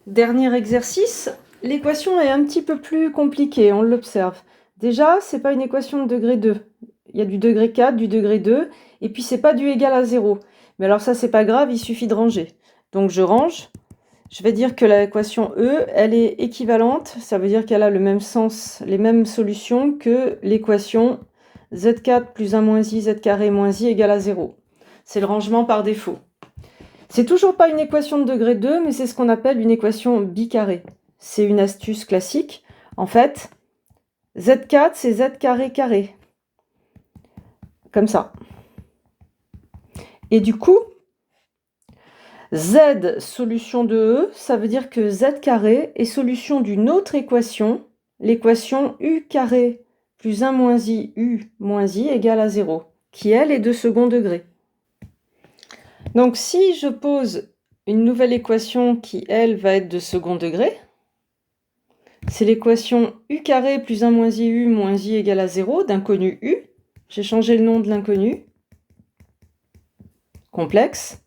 Dernier exercice, l'équation est un petit peu plus compliquée, on l'observe. Déjà, c'est pas une équation de degré 2. Il y a du degré 4, du degré 2, et puis c'est pas du égal à 0. Mais alors ça, c'est pas grave, il suffit de ranger. Donc je range. Je vais dire que l'équation E, elle est équivalente, ça veut dire qu'elle a le même sens, les mêmes solutions que l'équation z4 plus 1 moins i, z carré moins i égale à 0. C'est le rangement par défaut. C'est toujours pas une équation de degré 2, mais c'est ce qu'on appelle une équation bicarrée. C'est une astuce classique. En fait, z4, c'est z carré carré. Comme ça. Et du coup, z solution de E, ça veut dire que z carré est solution d'une autre équation, l'équation u carré plus 1 moins i u moins i égale à 0, qui elle est de second degré. Donc si je pose une nouvelle équation qui elle va être de second degré, c'est l'équation u carré plus 1 moins i égale à 0 d'inconnu u. J'ai changé le nom de l'inconnu. Complexe.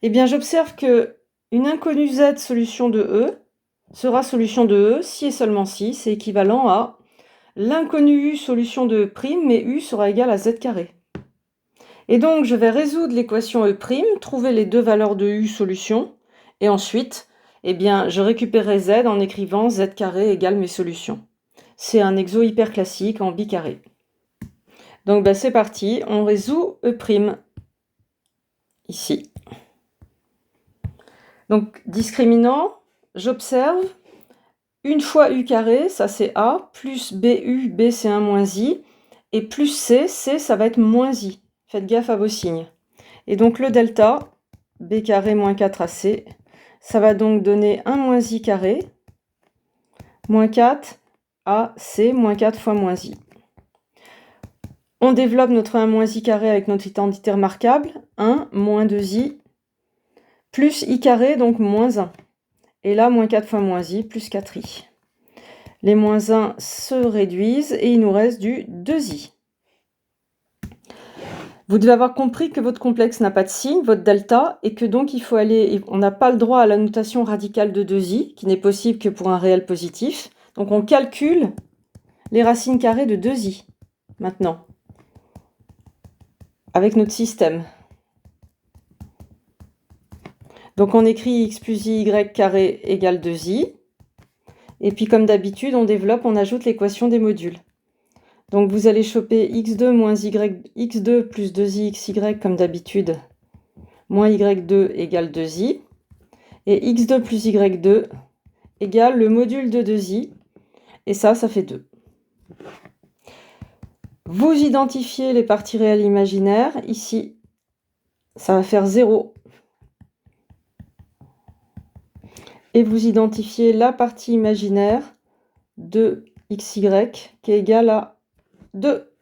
Eh bien, j'observe que une inconnue z solution de E sera solution de E si et seulement si c'est équivalent à l'inconnu u solution de E', mais u sera égal à z carré. Et donc, je vais résoudre l'équation E', trouver les deux valeurs de u solution, et ensuite, eh bien, je récupérerai z en écrivant z carré égale mes solutions. C'est un exo hyper classique en bicarré. Donc c'est parti, on résout E', ici. Donc discriminant, j'observe, une fois u carré, ça c'est a, plus bu, b c'est 1 moins i, et plus c ça va être moins i. Faites gaffe à vos signes. Et donc le delta, b carré moins 4ac, ça va donc donner 1 moins i carré, moins 4 ac, moins 4 fois moins i. On développe notre 1 moins i carré avec notre identité remarquable, 1 moins 2i, plus i carré, donc moins 1. Et là, moins 4 fois moins i, plus 4i. Les moins 1 se réduisent et il nous reste du 2i. Vous devez avoir compris que votre complexe n'a pas de signe, votre delta, et que donc il faut aller, on n'a pas le droit à la notation radicale de 2i, qui n'est possible que pour un réel positif. Donc on calcule les racines carrées de 2i, maintenant, avec notre système. Donc on écrit x plus y carré égale 2i. Et puis comme d'habitude, on développe, on ajoute l'équation des modules. Donc vous allez choper x2 moins x2 plus 2ixy comme d'habitude, moins y2 égale 2i. Et x2 plus y2 égale le module de 2i. Et ça fait 2. Vous identifiez les parties réelles imaginaires. Ici, ça va faire 0. Et vous identifiez la partie imaginaire de xy qui est égale à 2.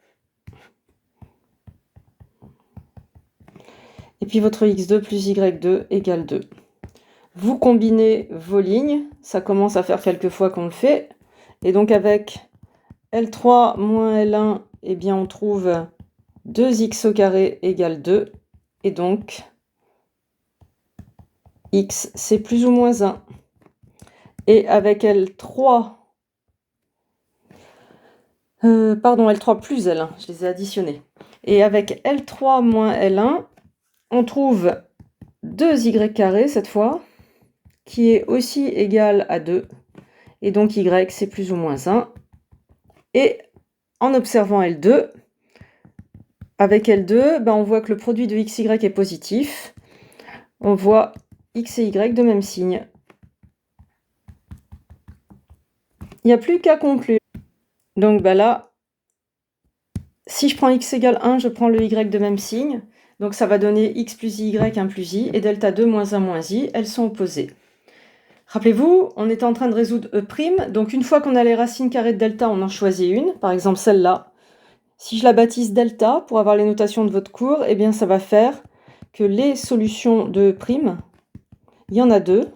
Et puis votre x2 plus y2 égale 2. Vous combinez vos lignes, ça commence à faire quelques fois qu'on le fait. Et donc avec L3 moins L1, eh bien on trouve 2x au carré égale 2. Et donc x c'est plus ou moins 1. Et avec L3, L3 plus L1, je les ai additionnés. Et avec L3 moins L1, on trouve 2y carré cette fois, qui est aussi égal à 2. Et donc y c'est plus ou moins 1. Et en observant L2, avec L2, on voit que le produit de xy est positif. On voit x et y de même signe. Il n'y a plus qu'à conclure. Donc là, si je prends x égale 1, je prends le y de même signe. Donc ça va donner x plus y, 1 plus i, et delta 2 moins 1 moins i, elles sont opposées. Rappelez-vous, on était en train de résoudre E', donc une fois qu'on a les racines carrées de delta, on en choisit une, par exemple celle-là. Si je la baptise delta, pour avoir les notations de votre cours, eh bien ça va faire que les solutions de E', il y en a deux,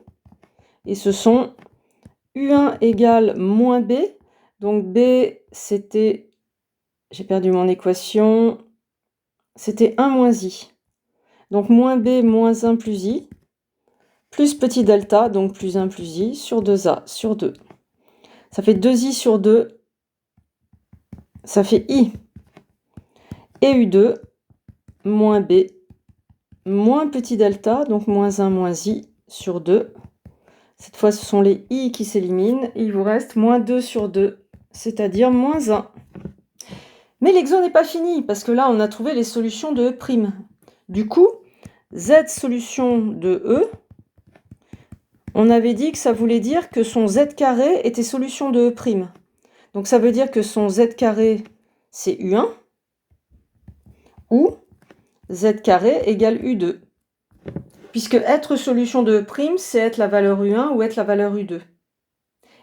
et ce sont U1 égale moins B, donc B c'était, j'ai perdu mon équation, c'était 1 moins I. Donc moins B moins 1 plus I, plus petit delta, donc plus 1 plus i, sur 2a sur 2. Ça fait 2i sur 2, ça fait i. Et u2, moins b, moins petit delta, donc moins 1 moins i, sur 2. Cette fois, ce sont les i qui s'éliminent. Il vous reste moins 2 sur 2, c'est-à-dire moins 1. Mais l'exo n'est pas fini, parce que là, on a trouvé les solutions de E'. Du coup, z solution de E, on avait dit que ça voulait dire que son z carré était solution de E'. Donc ça veut dire que son z carré, c'est U1, ou z carré égale U2. Puisque être solution de E', c'est être la valeur U1 ou être la valeur U2.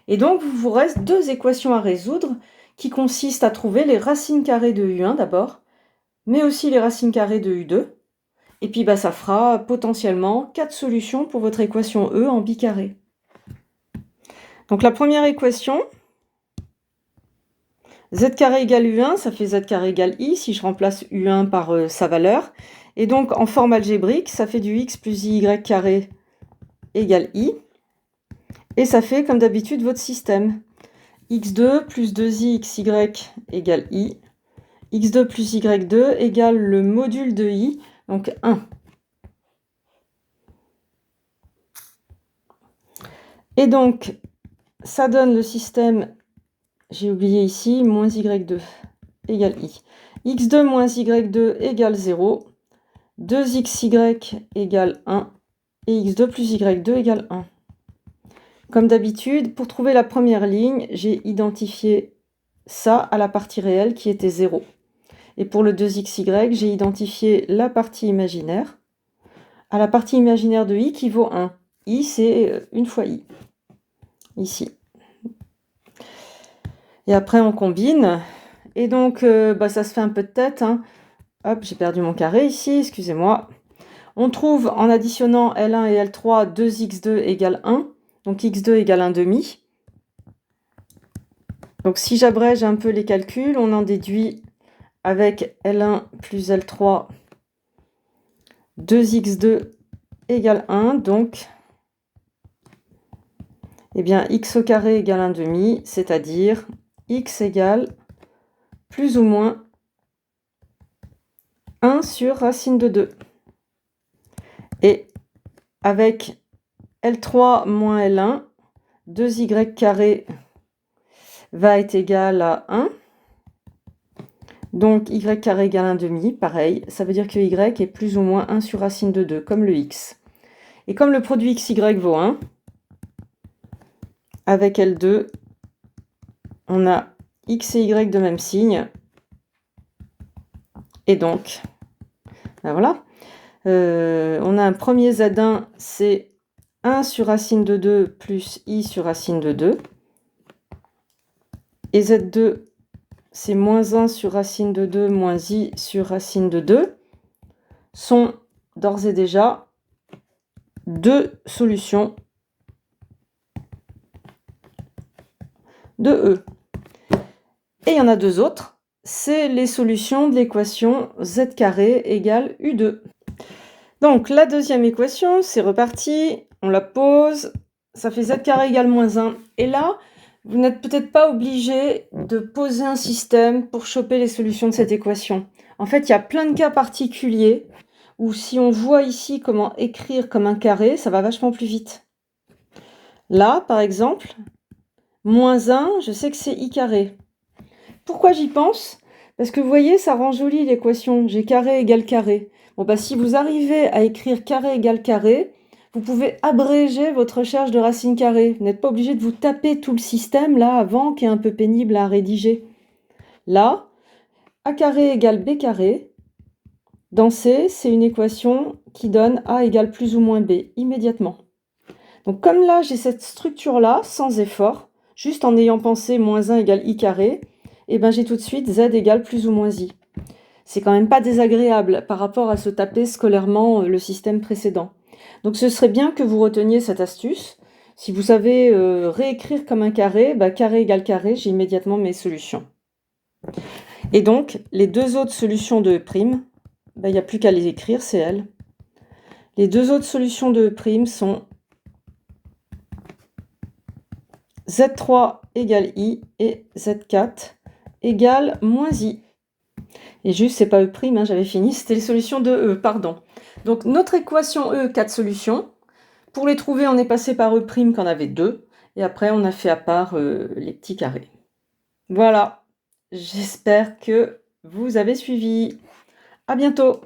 Et donc, il vous reste deux équations à résoudre qui consistent à trouver les racines carrées de U1 d'abord, mais aussi les racines carrées de U2. Et puis, ça fera potentiellement 4 solutions pour votre équation E en bicarré. Donc, la première équation, z carré égale U1, ça fait z carré égale I, si je remplace U1 par sa valeur. Et donc, en forme algébrique, ça fait du x plus y carré égale I. Et ça fait, comme d'habitude, votre système. x2 plus 2i xy égale i. x2 plus y2 égale le module de i, donc 1. Et donc, ça donne le système, j'ai oublié ici, moins y2 égale i. x2 moins y2 égale 0. 2xy égale 1. Et x2 plus y2 égale 1. Comme d'habitude, pour trouver la première ligne, j'ai identifié ça à la partie réelle qui était 0. Et pour le 2xy, j'ai identifié la partie imaginaire à la partie imaginaire de i qui vaut 1. I, c'est 1 fois i, ici. Et après, on combine. Et donc, ça se fait un peu de tête. Hein. Hop, j'ai perdu mon carré ici, excusez-moi. On trouve, en additionnant L1 et L3, 2x2 égale 1. Donc, x2 égale 1 demi. Donc, si j'abrège un peu les calculs, on en déduit avec L1 plus L3, 2x2 égale 1. Donc, x au carré égale 1 demi, c'est-à-dire x égale plus ou moins 1 sur racine de 2. Et avec L3 moins L1, 2y carré va être égal à 1. Donc y carré égale 1 demi, pareil, ça veut dire que y est plus ou moins 1 sur racine de 2, comme le x. Et comme le produit xy vaut 1, avec L2, on a x et y de même signe. Et donc, voilà. On a un premier Z1, c'est 1 sur racine de 2 plus i sur racine de 2. Et Z2, c'est moins 1 sur racine de 2 moins i sur racine de 2, sont d'ores et déjà deux solutions de E. Et il y en a deux autres, c'est les solutions de l'équation z carré égale U2. Donc la deuxième équation, c'est reparti, on la pose, ça fait z carré égale moins 1. Et là, vous n'êtes peut-être pas obligé de poser un système pour choper les solutions de cette équation. En fait, il y a plein de cas particuliers où si on voit ici comment écrire comme un carré, ça va vachement plus vite. Là, par exemple, moins 1, je sais que c'est i carré. Pourquoi j'y pense? Parce que vous voyez, ça rend jolie l'équation. J'ai carré égale carré. Bon, si vous arrivez à écrire carré égale carré, vous pouvez abréger votre recherche de racine carrée. Vous n'êtes pas obligé de vous taper tout le système là avant, qui est un peu pénible à rédiger. Là, a carré égale b carré. Dans C, c'est une équation qui donne a égale plus ou moins b, immédiatement. Donc comme là, j'ai cette structure-là, sans effort, juste en ayant pensé moins 1 égale i carré, j'ai tout de suite z égale plus ou moins i. C'est quand même pas désagréable par rapport à se taper scolairement le système précédent. Donc ce serait bien que vous reteniez cette astuce. Si vous savez réécrire comme un carré, carré égale carré, j'ai immédiatement mes solutions. Et donc, les deux autres solutions de E', il n'y a plus qu'à les écrire, c'est elles. Les deux autres solutions de E' sont Z3 égale I et Z4 égale moins I. Et juste, c'est pas E', hein, j'avais fini, c'était les solutions de E, pardon. Donc notre équation E, 4 solutions. Pour les trouver, on est passé par E' qu'on avait 2. Et après, on a fait à part les petits carrés. Voilà, j'espère que vous avez suivi. À bientôt!